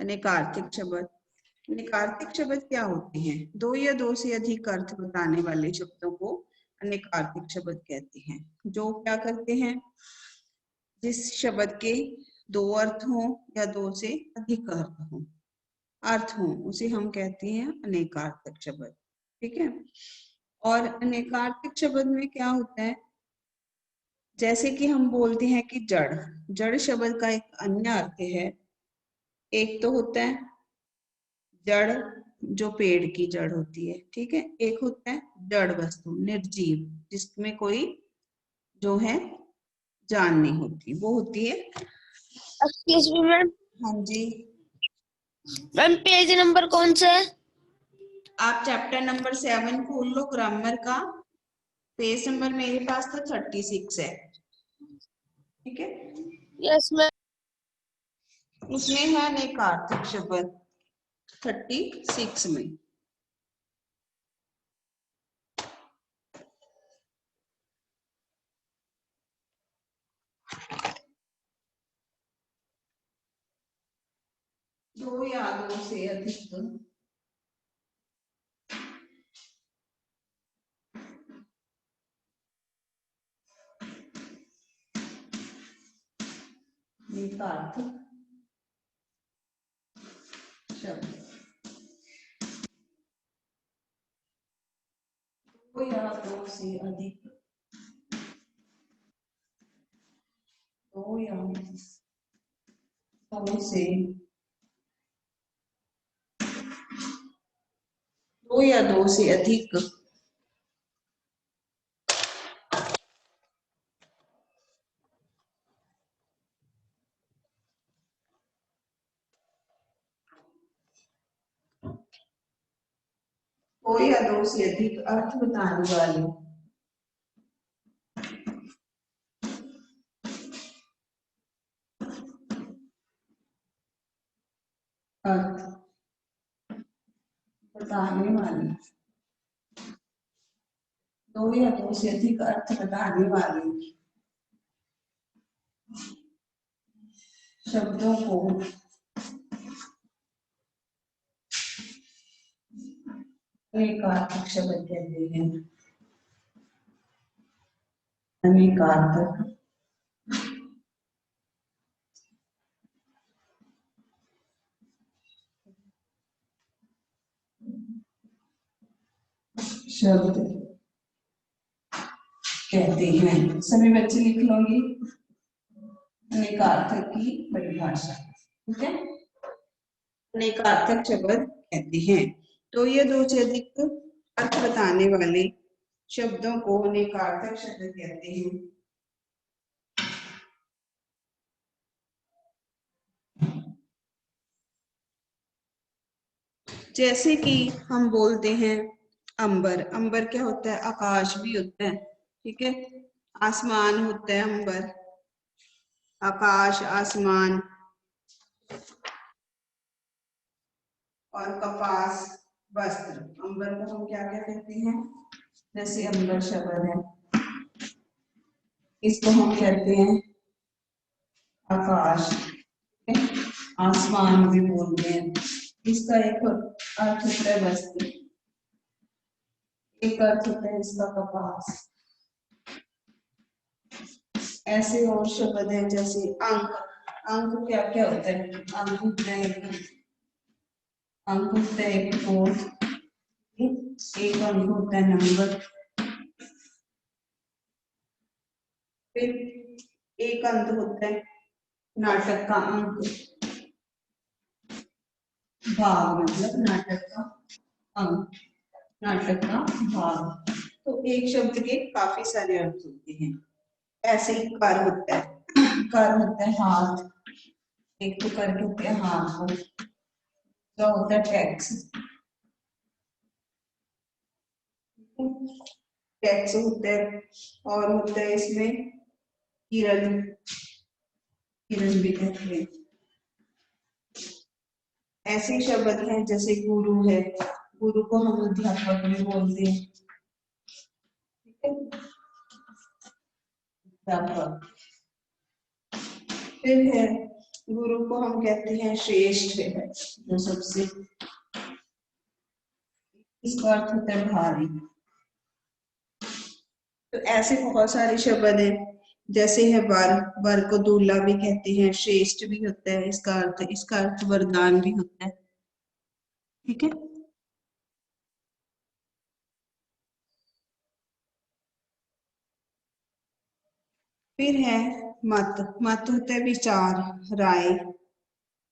अनेकार्थक शब्द। अनेकार्थक शब्द क्या होते हैं? दो या दो से अधिक अर्थ बताने वाले शब्दों को अनेकार्थक शब्द कहते हैं। जो क्या करते हैं? जिस शब्द के दो अर्थ हों या दो से अधिक अर्थ हों उसे हम कहते हैं अनेकार्थक शब्द। ठीक है। और अनेकार्थक शब्द में क्या होता है? जैसे कि हम बोलते हैं कि जड़, जड़ शब्द का एक अन्य अर्थ है। एक तो होता है जड़ जो पेड़ की जड़ होती है, ठीक है। एक होता है जड़ वस्तु, निर्जीव, जिसमें कोई जो है जान नहीं होती, वो होती है। Excuse me ma'am. हाँ जी मैम पेज नंबर कौन सा है? आप चैप्टर नंबर 7 खोल लो ग्रामर का। पेज नंबर मेरे पास तो 36 है। ठीक है। Yes ma'am. उसमें है अनेकार्थक शब्द 36 में। दो या दो से अधिक अनेकार्थक शब्द। दो या दो से अधिक, दो या दो से, दो या दो से अधिक दो या दो से अधिक अर्थ बताने वाले अर्थ बताने वाले, दो या दो से अधिक अर्थ बताने वाले शब्दों को अनेकार्थक शब्द कहते हैं। अनेकार्थक शब्द कहते हैं। सभी बच्चे लिख लोगे अनेकार्थक की परिभाषा। ठीक है। अनेकार्थक शब्द कहते हैं। तो ये दो से अधिक अर्थ बताने वाले शब्दों को अनेकार्थक शब्द कहते हैं। जैसे कि हम बोलते हैं अंबर। अंबर क्या होता है? आकाश भी होता है। ठीक है। आसमान होता है अंबर, आकाश, आसमान। और कपास, वस्त्र। अंबर को हम क्या क्या कहते हैं? जैसे अंबर शब्द है, इसको हम कहते हैं आकाश, आसमान भी बोलते हैं। इसका एक अर्थ होता है वस्त्र, एक अर्थ होता है इसका कपास। ऐसे और शब्द है जैसे अंक। अंक क्या क्या होता है? अंक होता है एक फोर्थ, एक अंक होता है नंबर, फिर एक अंक होता है नाटक का अंक, भाग मतलब नाटक का अंक, नाटक का भाग। तो एक शब्द के काफी सारे अर्थ होते हैं। ऐसे ही कर होता है, कर होता है हाथ, एक तो कर होते हैं हाथ को, जो होता है टैक्स। टैक्स होता है और होता है इसमें किरण, किरण भी कहते हैं। ऐसे शब्द हैं जैसे गुरु है, गुरु को हम अध्यापक भी बोलते हैं। ठीक है। अध्यापक। फिर है गुरु को हम कहते हैं श्रेष्ठ, जो सबसे, इसका अर्थ होता है भारी। तो ऐसे बहुत सारे शब्द हैं, जैसे है वर, वर को दूल्हा भी कहते हैं, श्रेष्ठ भी होता है इसका अर्थ वरदान भी होता है। ठीक है। फिर है मत। मत होता है विचार, राय,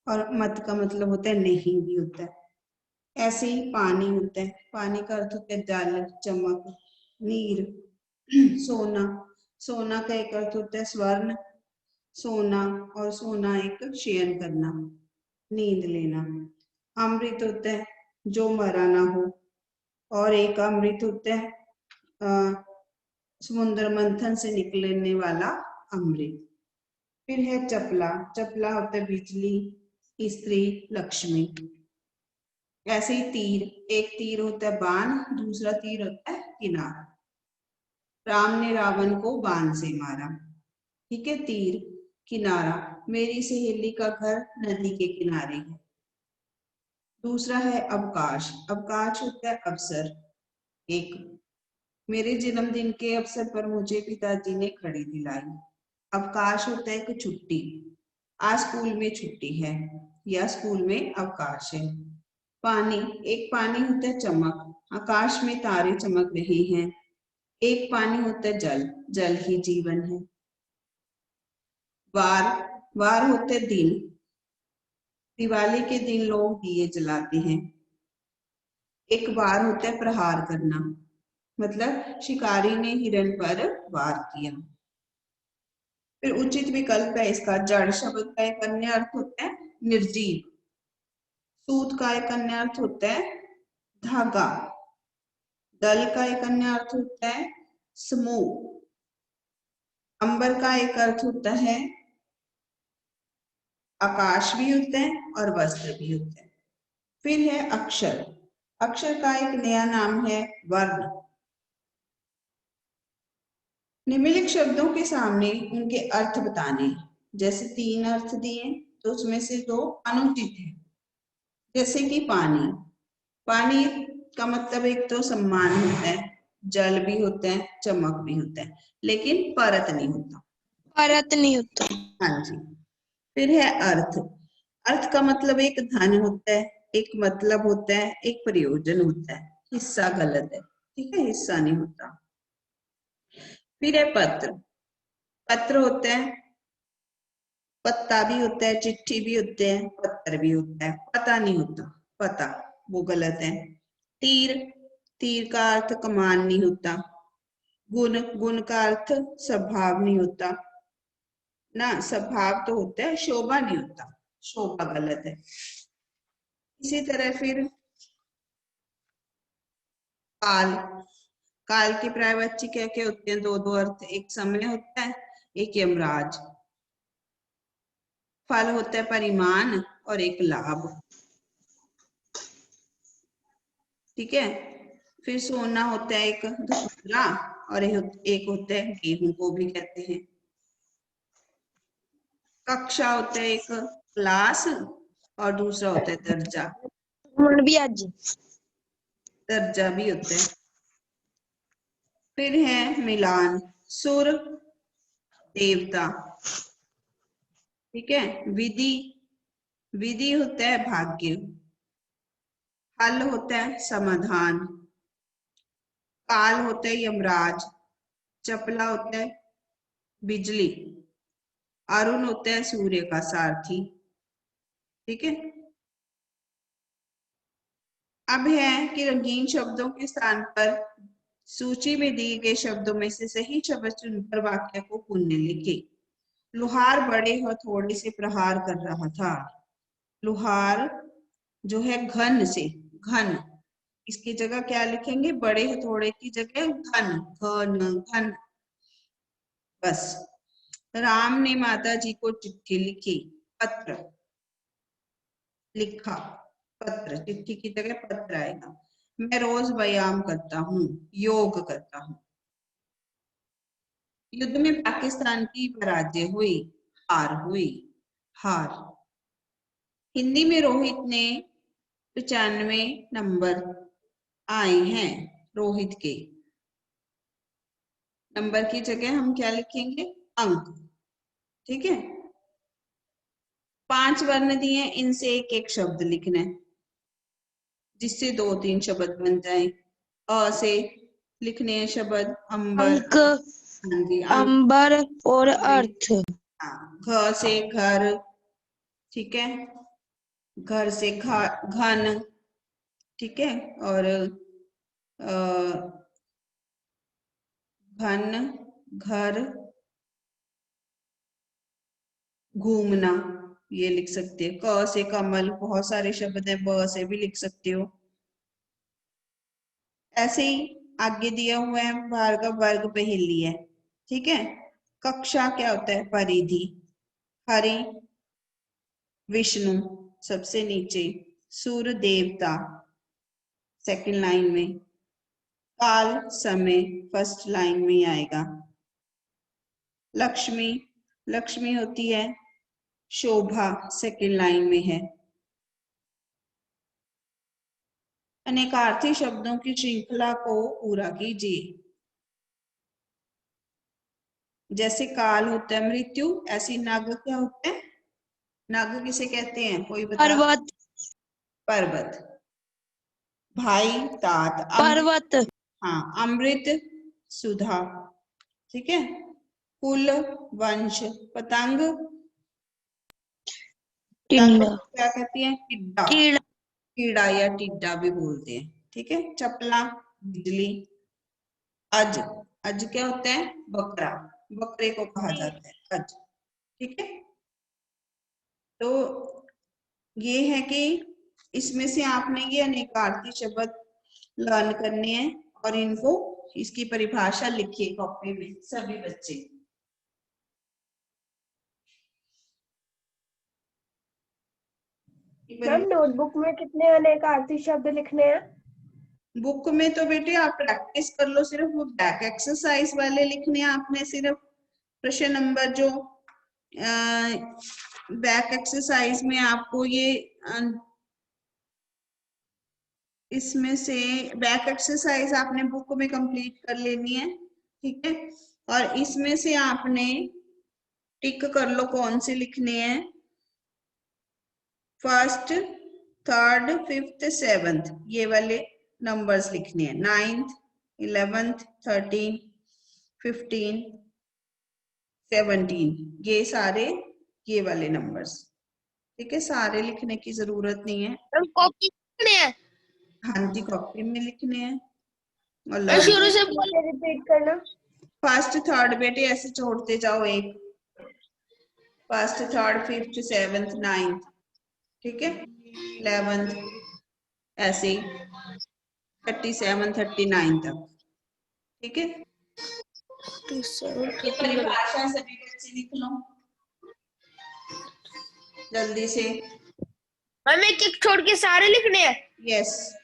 और मत का मतलब होता है नहीं भी होता है। ऐसे ही पानी होता है, पानी का अर्थ होता है जल, चमक, नीर, सोना। सोना का एक अर्थ होता है स्वर्ण, सोना, और सोना एक शयन करना, नींद लेना। अमृत होता है जो मरा ना हो, और एक अमृत होता है समुद्र मंथन से निकलने वाला अमृत। फिर है चपला। चपला होता है बिजली, स्त्री, लक्ष्मी। ऐसे ही तीर, एक तीर होता है बाण, दूसरा तीर होता है किनारा। राम ने रावण को बाण से मारा। ठीक है। तीर, किनारा, मेरी सहेली का घर नदी के किनारे है। दूसरा है अवकाश। अवकाश होता है अवसर, एक, मेरे जन्मदिन के अवसर पर मुझे पिताजी ने घड़ी दिलाई। अवकाश होता है एक छुट्टी, आज स्कूल में छुट्टी है, या स्कूल में अवकाश है। पानी, एक पानी होता है चमक, आकाश में तारे चमक रहे हैं। एक पानी होता है जल, जल ही जीवन है। वार, वार होते हैं दिन, दिवाली के दिन लोग दिए जलाते हैं। एक वार होता है प्रहार करना, मतलब शिकारी ने हिरण पर वार किया। फिर उचित विकल्प है इसका, जड़ शब्द का एक अन्य अर्थ होता है निर्जीव। सूत का एक अन्य अर्थ होता है धागा। दल का एक अन्य अर्थ होता है समूह। अंबर का एक अर्थ होता है आकाश भी होता है और वस्त्र भी होता है। फिर है अक्षर। अक्षर का एक नया नाम है वर्ण। निम्नलिखित शब्दों के सामने उनके अर्थ बताने, जैसे 3 अर्थ दिए तो उसमें से 2 अनुचित है। जैसे कि पानी, पानी का मतलब एक तो सम्मान होता है, जल भी होता है, चमक भी होता है, लेकिन परत नहीं होता। परत नहीं होता। हाँ जी। फिर है अर्थ। अर्थ का मतलब एक धन होता है, एक मतलब होता है, एक प्रयोजन होता है। हिस्सा गलत है, ठीक है, हिस्सा नहीं होता। फिर है पत्र। पत्र होता है, पत्ता भी होता है, चिट्ठी भी होते हैं, पत्र भी होता है, पता नहीं होता, पता, वो गलत है। तीर, तीर का अर्थ कमान नहीं होता। गुण, गुण का अर्थ स्वभाव नहीं होता ना, स्वभाव तो होता है, शोभा नहीं होता, शोभा गलत है। इसी तरह फिर काल। काल के पर्यायवाची क्या क्या होते हैं? 2 अर्थ, एक समय होता है, एक यमराज। फल होता है परिमाण और एक लाभ। ठीक है। फिर सोना होता है एक धतूरा, और एक होता है गेहूं को भी कहते हैं। कक्षा होता है एक क्लास, और दूसरा होता है दर्जा। भी आज दर्जा भी होता है। फिर है मिलान। सुर, देवता। ठीक है। विधि, विधि होता है भाग्य। हल होता है समाधान। काल होता है यमराज। चपला होता है बिजली। अरुण होता है सूर्य का सारथी। ठीक है। अब है कि रंगीन शब्दों के स्थान पर सूची में दिए गए शब्दों में से सही शब्द चुनकर वाक्य को पुनः लिखे। लुहार बड़े हथौड़े से प्रहार कर रहा था। लुहार जो है घन से, घन, इसकी जगह क्या लिखेंगे? बड़े हथौड़े की जगह घन, घन, घन, बस। राम ने माता जी को चिट्ठी लिखी। पत्र, लिखा, पत्र, चिट्ठी की जगह पत्र आएगा। मैं रोज व्यायाम करता हूँ, योग करता हूँ। युद्ध में पाकिस्तान की पराजय हुई, हार हुई, हार। हिंदी में रोहित ने 95 नंबर आए हैं। रोहित के नंबर की जगह हम क्या लिखेंगे? अंक। ठीक है। 5 वर्ण दिए, इनसे एक एक शब्द लिखना है जिससे 2-3 शब्द बन जाए। अ से लिखने हैं शब्द अंबर। अंक, हाँ जी, अंक। अंबर और अर्थ। हाँ, घ से घर। ठीक है। घर से घन। ठीक है। और घन, घर, घूमना, ये लिख सकते हो। क से कमल, बहुत सारे शब्द हैं, ब से भी लिख सकते हो। ऐसे ही आगे दिया हुआ है भार्गव वर्ग पहेली है। ठीक है। कक्षा क्या होता है? परिधि। हरि, विष्णु सबसे नीचे, सूर्य देवता सेकंड लाइन में, काल समय फर्स्ट लाइन में आएगा। लक्ष्मी, लक्ष्मी होती है शोभा सेकंड लाइन में है। अनेकार्थी शब्दों की श्रृंखला को पूरा कीजिए। जैसे काल होता है मृत्यु, ऐसी नाग क्या होता है? नाग किसे कहते हैं? कोई बता? पर्वत, पर्वत। भाई, तात, पर्वत, हाँ, अमृत, सुधा। ठीक है। कुल, वंश, पतंग, पतंग टिंडा, को क्या कहती है? टिड्डा। कीड़ा, कीड़ा या टिड्डा भी बोलते हैं। ठीक है। चपला, बिजली। अज, अज क्या होता है? बकरा, बकरे को कहा जाता है अज। ठीक है। तो ये है कि इसमें से आपने ये अनेकार्थी शब्द लर्न करने हैं और इनको, इसकी परिभाषा लिखिए कॉपी में सभी बच्चे। मैम नोटबुक में कितने अनेकार्थी शब्द लिखने हैं? बुक में तो बेटे आप प्रैक्टिस कर लो, सिर्फ वो बैक एक्सरसाइज वाले लिखने हैं आपने। सिर्फ प्रश्न नंबर जो बैक एक्सरसाइज में आपको ये इसमें से बैक एक्सरसाइज आपने बुक में कंप्लीट कर लेनी है। ठीक है। और इसमें से आपने टिक कर लो कौन से लिखने हैं। फर्स्ट, थर्ड, फिफ्थ, सेवंथ, ये वाले नंबर्स लिखने हैं। 9th, 11th, 13, 15, 17, ये सारे, ये वाले नंबर्स। ठीक है। सारे लिखने की जरूरत नहीं है। हम कॉपी लिखने हैं। हाँ जी, कॉपी में लिखने हैं। और मैं लर्न। शुरू से बोल। रिपीट करना। फर्स्ट, थर्ड बेटे ऐसे छोड़ते जाओ एक। First, third, fifth, seventh, 9th। ठीक है। 11th, ऐसे 37, 39 तक। ठीक है। ये परिभाषा सभी बच्चे लिख लो जल्दी से। हमें एक एक छोड़ के सारे लिखने हैं। यस।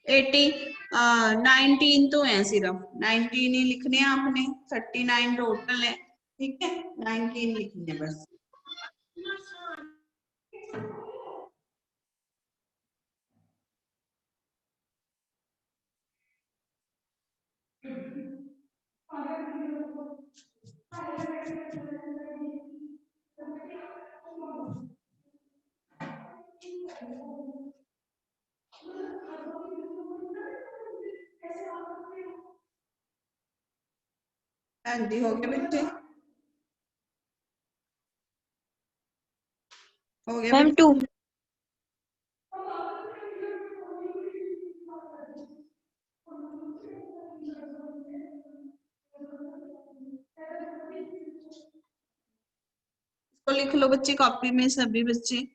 19 तो है, सिर्फ 19 ही लिखने हैं आपने। 39 टोटल है। ठीक है। 19 लिखने हैं बस। हाँ जी, हो गए बच्चे? हो गया मैम बच्चे? 2। इसको लिख लो बच्चे कॉपी में सभी बच्चे।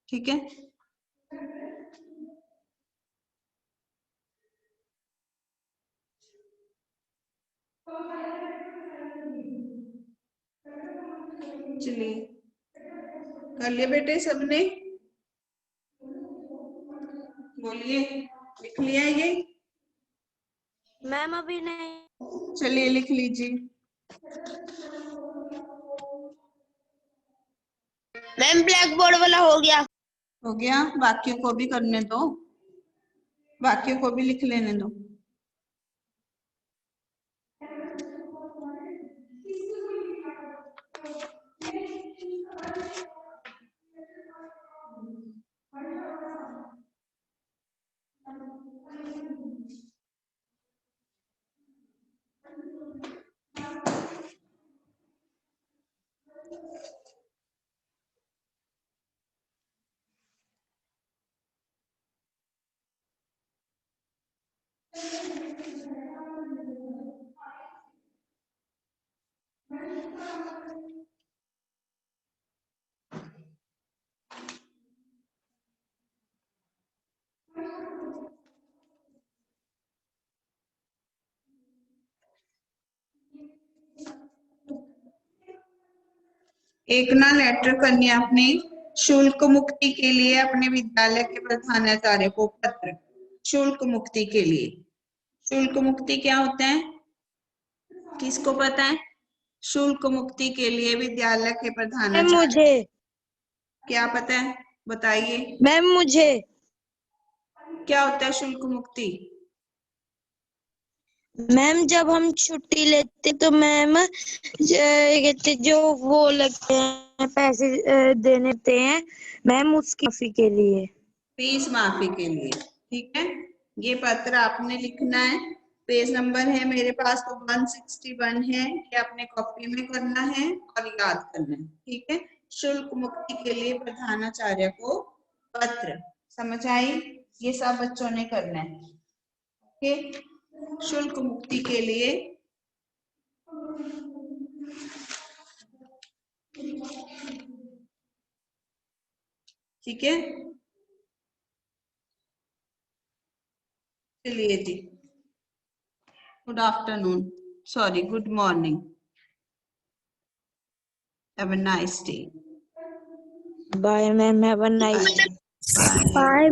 ठीक है। चलिए, कर लिया बेटे सबने? बोलिए, लिख लिया ये? मैम अभी नहीं। चलिए लिख लीजिए। मैम ब्लैक बोर्ड वाला हो गया। हो गया, बाकियों को भी करने दो, बाकियों को भी लिख लेने दो। एक ना लेटर करनी है अपने शुल्क मुक्ति के लिए अपने विद्यालय के प्रधानाचार्य को पत्र। शुल्क मुक्ति के लिए, शुल्क मुक्ति क्या होता है, किसको पता है? शुल्क मुक्ति के लिए विद्यालय के प्रधानाचार्य, मुझे क्या पता है बताइए। मैम मुझे क्या होता है शुल्क मुक्ति? मैम जब हम छुट्टी लेते तो मैम कहते जो वो लगते हैं पैसे देने होते हैं मैम उसकी माफी के लिए। फीस माफी के लिए, ठीक है। ये पत्र आपने लिखना है, पेज नंबर है मेरे पास तो 161 है, ये अपने कॉपी में करना है और याद करना है, ठीक है। शुल्क मुक्ति के लिए प्रधानाचार्य को पत्र, समझ आई? ये सब बच्चों ने करना है, ओके। शुल्क मुक्ति के लिए ठीक है, चलिए जी, good afternoon, sorry good morning, have a nice day. Bye ma'am, have a nice day. Bye.